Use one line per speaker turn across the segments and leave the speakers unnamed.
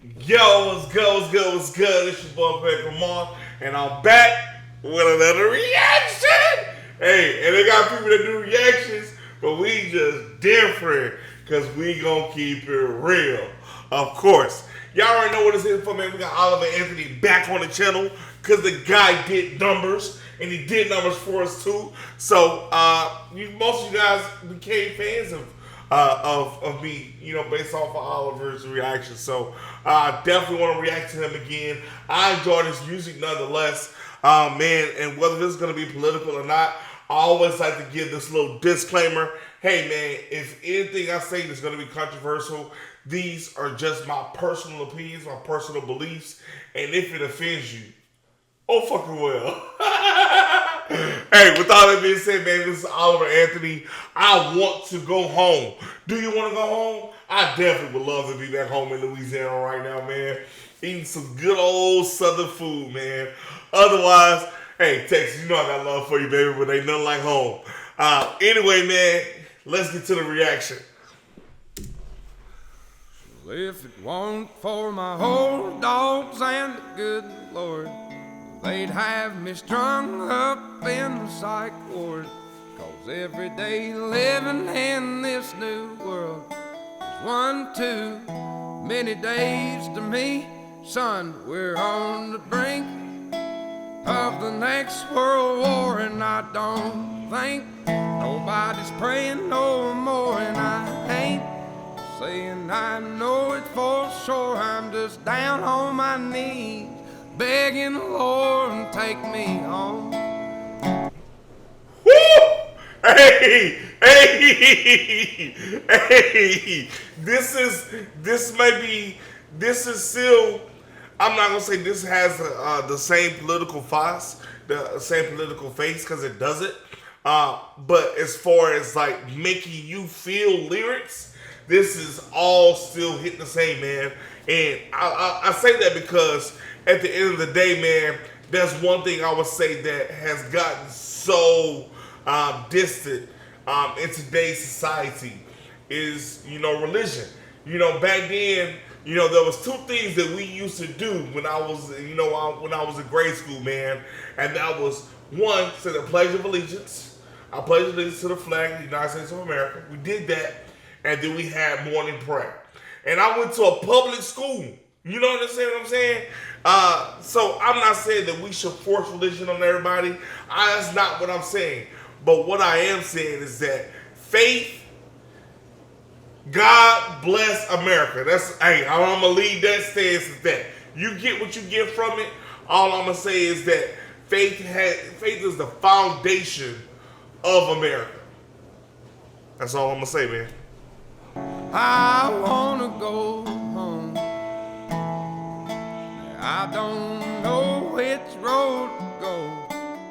Yo, what's good, what's good, what's good? It's your boy Greg Lamar, and I'm back with another reaction. Hey, and they got people that do reactions, but we just different, because we gonna keep it real. Of course. Y'all already know what it's here for, man. We got Oliver Anthony back on the channel, because the guy did numbers, and he did numbers for us too. So, most of you guys became fans of me, based off of Oliver's reaction. So I definitely want to react to him again. I enjoy his music nonetheless, man. And whether this is going to be political or not, I always like to give this little disclaimer. Hey, man, if anything I say is going to be controversial, these are just my personal opinions, my personal beliefs, and if it offends you, oh, fucking well. Hey, with all that being said, man, this is Oliver Anthony. I want to go home. Do you want to go home? I definitely would love to be back home in Louisiana right now, man. Eating some good old Southern food, man. Otherwise, hey, Texas, you know I got love for you, baby, but ain't nothing like home. Anyway, man, let's get to the reaction.
Well, if it weren't for my old dogs and the good Lord, they'd have me strung up in the psych ward. 'Cause every day living in this new world is one too many days to me. Son, we're on the brink of the next world war, and I don't think nobody's praying no more. And I ain't saying I know it for sure. I'm just down on my knees begging the Lord to take me home.
Woo! Hey, hey, hey! This is still. I'm not gonna say this has the same political face, because it doesn't. But as far as like making you feel lyrics, this is all still hitting the same, man. And I say that because at the end of the day, man, that's one thing I would say that has gotten so distant in today's society is, religion. Back then, there was two things that we used to do when I was, when I was in grade school, man. And that was, one, say the Pledge of Allegiance. I pledge allegiance to the flag of the United States of America. We did that. And then we had morning prayer. And I went to a public school. You know what I'm saying? So I'm not saying that we should force religion on everybody. That's not what I'm saying. But what I am saying is that faith, God bless America. Hey, I'm going to leave that stance as that. You get what you get from it. All I'm going to say is that faith is the foundation of America. That's all I'm going to say, man.
I wanna go home. I don't know which road to go.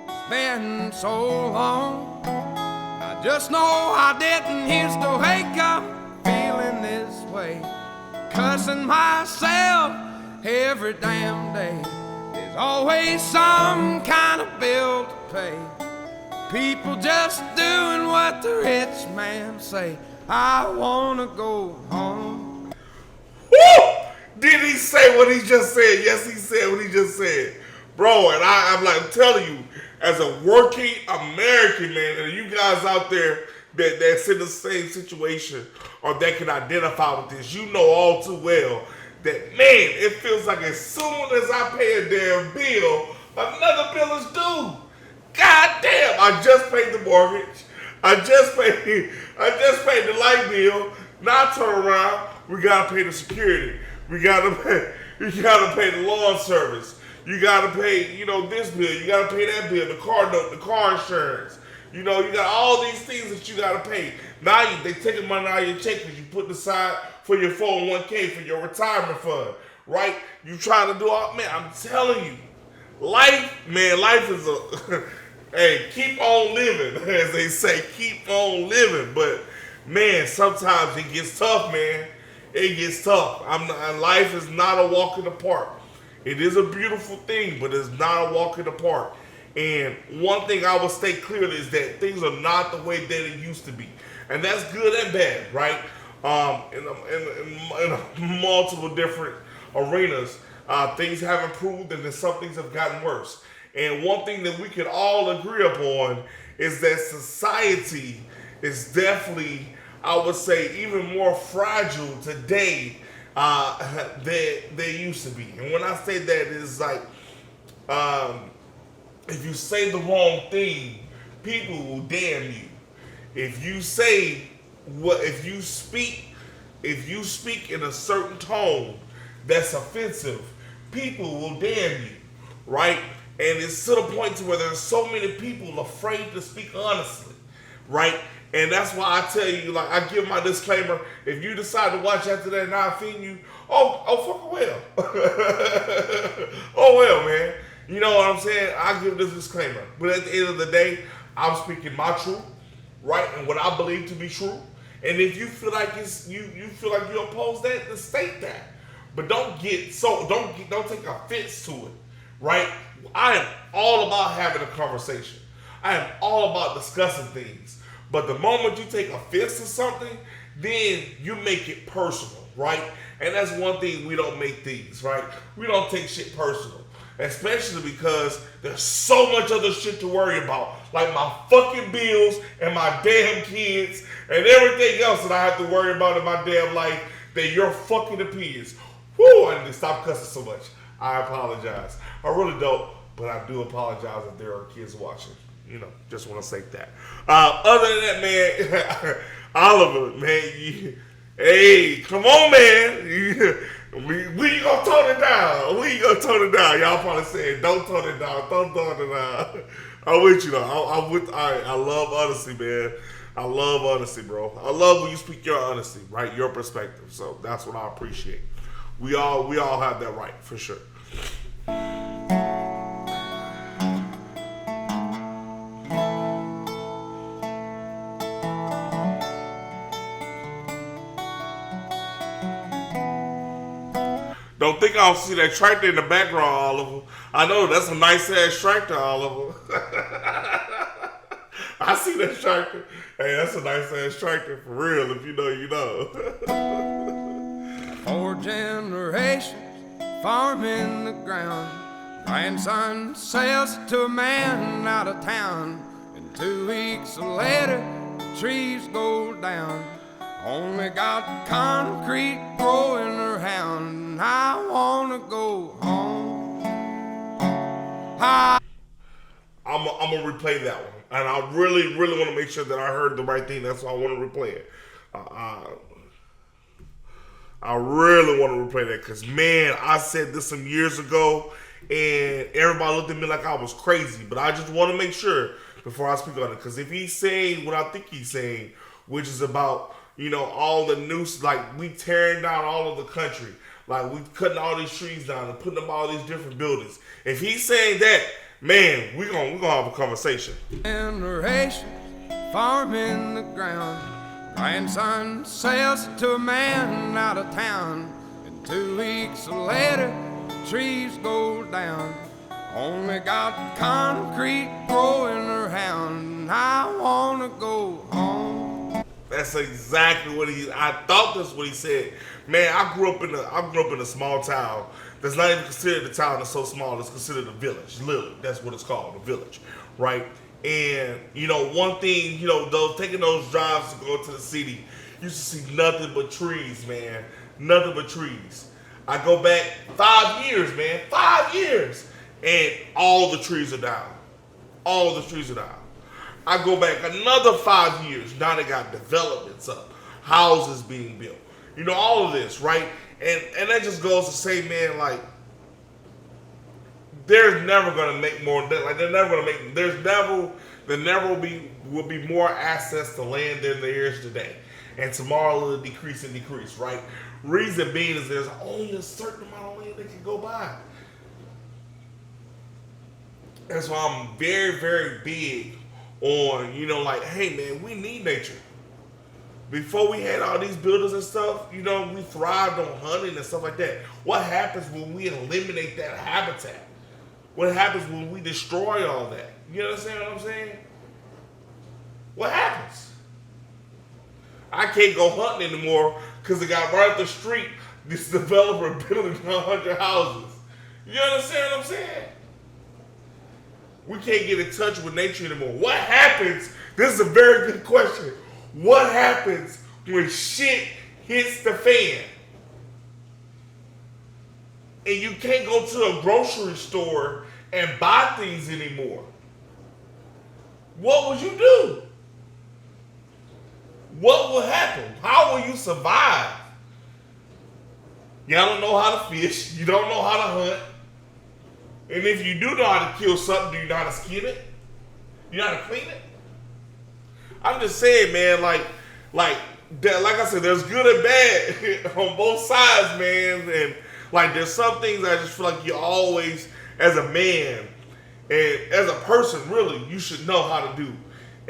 It's been so long. I just know I didn't used to wake up feeling this way, cussing myself every damn day. There's always some kind of bill to pay. People just doing what the rich man say. I wanna go home.
Woo! Did he say what he just said? Yes, he said what he just said. Bro, and I'm telling you, as a working American, man, and you guys out there that's in the same situation or that can identify with this, you know all too well that, man, it feels like as soon as I pay a damn bill, another bill is due. God damn, I just paid the mortgage. I just paid the light bill. Now I turn around, we gotta pay the security. We gotta pay the lawn service. You gotta pay, this bill. You gotta pay that bill, the car note, the car insurance. You got all these things that you gotta pay. Now they taking money out of your check because you put aside for your 401k, for your retirement fund, right? You trying to do all, man, I'm telling you, life is a hey, keep on living, as they say, keep on living. But man, sometimes it gets tough, man. It gets tough. Life is not a walk in the park. It is a beautiful thing, but it's not a walk in the park. And one thing I will state clearly is that things are not the way that it used to be, and that's good and bad, right? In multiple different arenas, things have improved and then some things have gotten worse. And one thing that we can all agree upon is that society is definitely, I would say, even more fragile today than they used to be. And when I say that, it's like um, if you say the wrong thing, people will damn you. If you say what, if you speak in a certain tone that's offensive, people will damn you, right? And it's to the point to where there's so many people afraid to speak honestly, right? And that's why I tell you, like, I give my disclaimer. If you decide to watch after that and I offend you, fuck well. Oh well, man. You know what I'm saying? I give this disclaimer. But at the end of the day, I'm speaking my truth, right? And what I believe to be true. And if you feel like you feel like you oppose that, then state that. But don't take offense to it, right? I am all about having a conversation. I am all about discussing things. But the moment you take offense to something, then you make it personal, right? And that's one thing we don't make things, right? We don't take shit personal. Especially because there's so much other shit to worry about. Like my fucking bills and my damn kids and everything else that I have to worry about in my damn life that your fucking opinions. Whoo, I need to stop cussing so much. I apologize. I really don't, but I do apologize if there are kids watching. You know, just want to say that. Other than that, man, Oliver, man, hey, come on, man. We gonna tone it down. We gonna tone it down. Y'all probably saying, don't tone it down. Don't tone it down. I'm with you, though. I love honesty, man. I love honesty, bro. I love when you speak your honesty, right? Your perspective. So that's what I appreciate. We all have that right, for sure. Don't think I'll see that tractor in the background, Oliver. I know that's a nice ass tractor, Oliver. I see that tractor. Hey, that's a nice ass tractor for real. If you know, you know.
4 generations farming the ground. Grandson sells it to a man out of town. And 2 weeks later, the trees go down. Only got concrete growing around. I wanna go home.
I'm gonna replay that one, and I really want to make sure that I heard the right thing. That's why I want to replay it. I really want to replay that because, man, I said this some years ago, and everybody looked at me like I was crazy. But I just want to make sure before I speak on it, because if he's saying what I think he's saying, which is about, you know, all the news, like we tearing down all of the country, like we cutting all these trees down and putting up all these different buildings. If he's saying that, man, we're gonna have a conversation.
Generation farming the ground. Grandson sells it to a man out of town. And 2 weeks later, the trees go down. Only got concrete growing around. I wanna go home.
That's exactly what I thought that's what he said. Man, I grew up in a small town that's not even considered a town that's so small, it's considered a village. Literally, that's what it's called, a village, right? And, you know, one thing, you know, taking those drives to go to the city, you used to see nothing but trees, man. Nothing but trees. I go back 5 years, man. 5 years. And all the trees are down. All the trees are down. I go back another 5 years. Now they got developments up. Houses being built. You know, all of this, right? And that just goes to say, man, like, they're never gonna make more. Like they're never gonna make. There never will be more access to land than there is today, and tomorrow it'll decrease and decrease. Right? Reason being is there's only a certain amount of land that can go by. That's why I'm very big on, you know, like, hey man, we need nature. Before we had all these buildings and stuff, you know, we thrived on hunting and stuff like that. What happens when we eliminate that habitat? What happens when we destroy all that? You understand what I'm saying? What happens? I can't go hunting anymore because the guy right up the street this developer building 100 houses. You understand what I'm saying? We can't get in touch with nature anymore. What happens? This is a very good question. What happens when shit hits the fan and you can't go to a grocery store and buy things anymore? What would you do? What will happen? How will you survive? Y'all don't know how to fish. You don't know how to hunt. And if you do know how to kill something, do you know how to skin it? You know how to clean it? I'm just saying, man, like I said, there's good and bad on both sides, man. And like there's some things I just feel like you always, as a man and as a person, really, you should know how to do.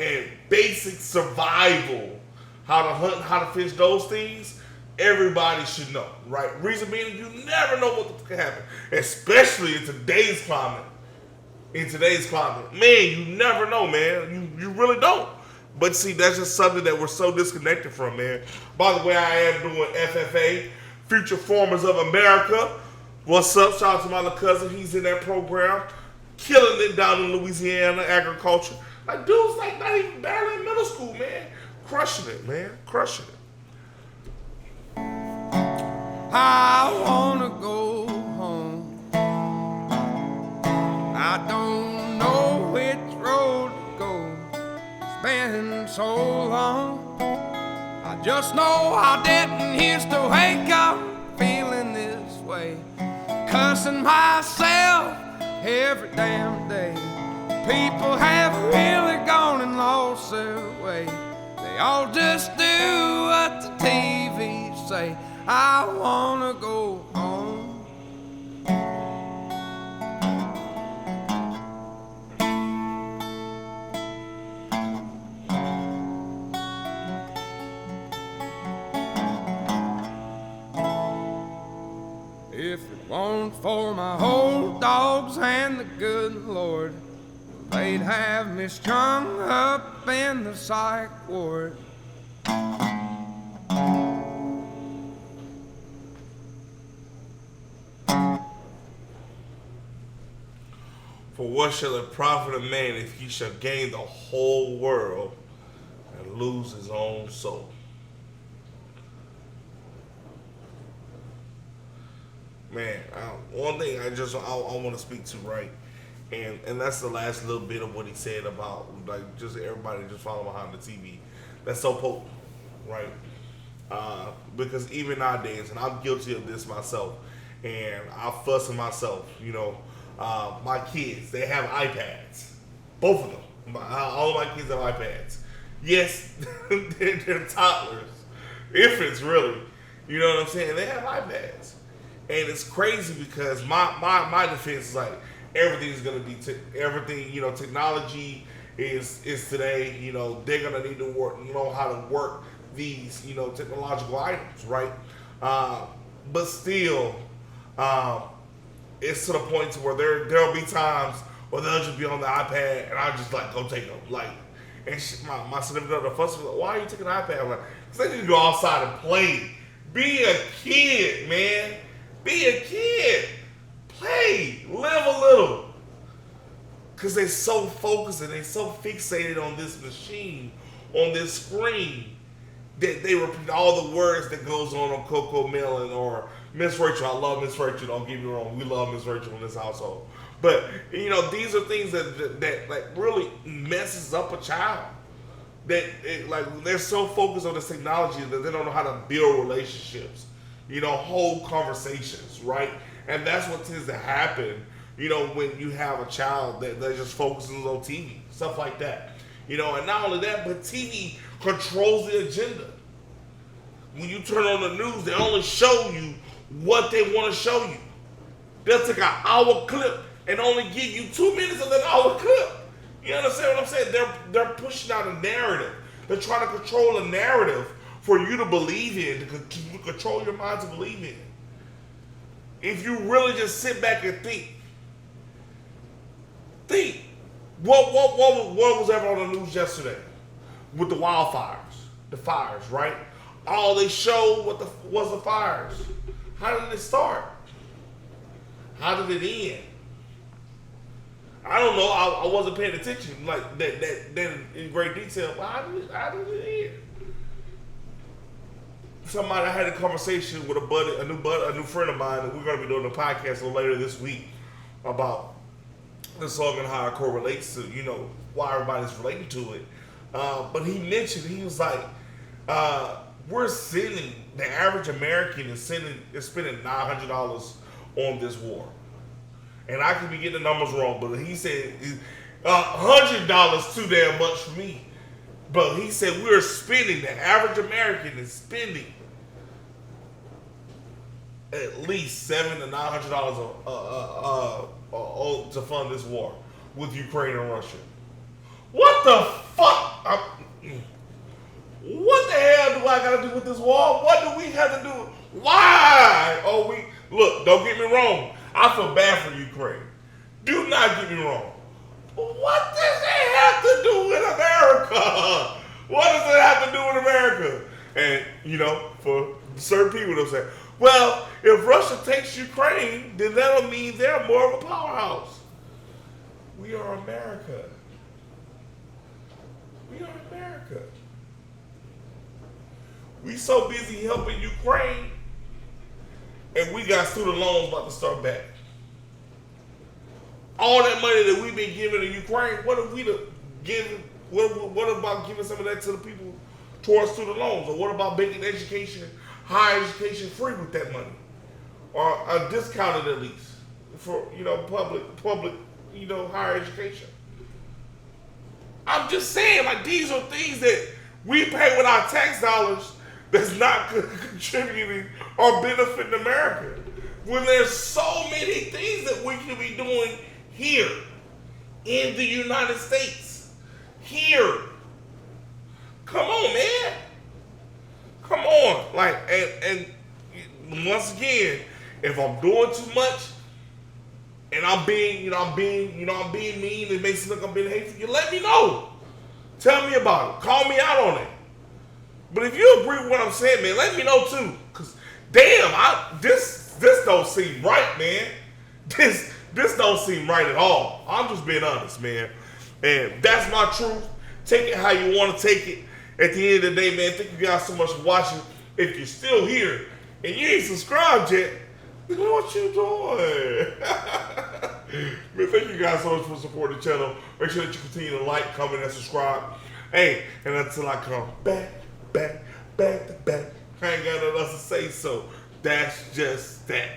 And basic survival, how to hunt, how to fish, those things, everybody should know, right? Reason being, you never know what can happen, especially in today's climate. Man, you never know, man. You really don't. But see, that's just something that we're so disconnected from, man. By the way, I am doing FFA, Future Farmers of America. What's up? Shout out to my little cousin. He's in that program, killing it down in Louisiana, agriculture. Like, dude's like not even barely in middle school, man. Crushing it, man. Crushing it.
I wanna go home. I don't know which road to go. It's been so long. I just know I didn't used to wake up feeling this way, cussing myself every damn day. People have really gone and lost their way. They all just do what the TV say. I wanna go home. If it weren't for my old dogs and the good Lord, they'd have me strung up in the psych ward.
For what shall it profit a man if he shall gain the whole world and lose his own soul? Man, one thing I want to speak to, right? And that's the last little bit of what he said about like just everybody just following behind the TV. That's so potent, right? Because even nowadays, and I'm guilty of this myself, and I fuss at myself, you know. My kids, they have iPads. Both of them. All of my kids have iPads. Yes, they're toddlers. Infants, really. You know what I'm saying? They have iPads. And it's crazy because my defense is like, everything's going to be, everything, you know, technology is today, you know, they're going to need to know how to work these, you know, technological items, right? But still, it's to the point to where there'll be times where they'll just be on the iPad and I'll just like go take them. Like, and my significant other fuss was like, why are you taking an iPad? I'm like, because they need to go outside and play. Be a kid, man. Be a kid. Play. Live a little. Because they're so focused and they're so fixated on this machine, on this screen, that they repeat all the words that goes on Coco Melon or Miss Rachel. I love Miss Rachel. Don't get me wrong. We love Miss Rachel in this household. But, you know, these are things that like really messes up a child. Like they're so focused on this technology that they don't know how to build relationships, you know, hold conversations, right? And that's what tends to happen, you know, when you have a child that just focuses on TV, stuff like that. You know, and not only that, but TV controls the agenda. When you turn on the news, they only show you what they want to show you. They'll take an hour clip and only give you 2 minutes of that hour clip. You understand what I'm saying? They're pushing out a narrative. They're trying to control a narrative for you to believe in, to control your mind to believe in. If you really just sit back and think, what was ever on the news yesterday with the wildfires, the fires, right? All they showed was the fires. How did it start? How did it end? I don't know. I wasn't paying attention like that in great detail. But how did it end? Somebody I had a conversation with a new friend of mine, and we're going to be doing a podcast a little later this week about the song and how it correlates to, why everybody's relating to it. But he mentioned, he was like, the average American is spending $900 on this war. And I could be getting the numbers wrong, but he said $100 too damn much for me. But he said the average American is spending at least $700 to $900 to fund this war with Ukraine and Russia. What the fuck? What the hell do I got to do with this war? What do we have to do? Why? Look, don't get me wrong. I feel bad for Ukraine. Do not get me wrong. What does it have to do with America? What does it have to do with America? And, for certain people, they'll say, well, if Russia takes Ukraine, then that'll mean they're more of a powerhouse. We are America. We are America. We so busy helping Ukraine, and we got student loans about to start back. All that money that we've been giving to Ukraine, what if we give? What about giving some of that to the people towards student loans? Or what about making higher education free with that money? Or discounted at least for, public, higher education. I'm just saying, like, these are things that we pay with our tax dollars that's not contributing or benefiting America. When there's so many things that we could be doing here in the United States. Here. Come on, man. Come on. Like, and once again, if I'm doing too much and I'm being mean, it makes it look like I'm being hateful, you let me know. Tell me about it. Call me out on it. But if you agree with what I'm saying, man, let me know too. Cause damn, this don't seem right, man. This don't seem right at all. I'm just being honest, man. And that's my truth. Take it how you want to take it. At the end of the day, man, thank you guys so much for watching. If you're still here and you ain't subscribed yet, then what you doing? Man, thank you guys so much for supporting the channel. Make sure that you continue to like, comment, and subscribe. Hey, and until I come back, I ain't got nothing else to say, so that's just that.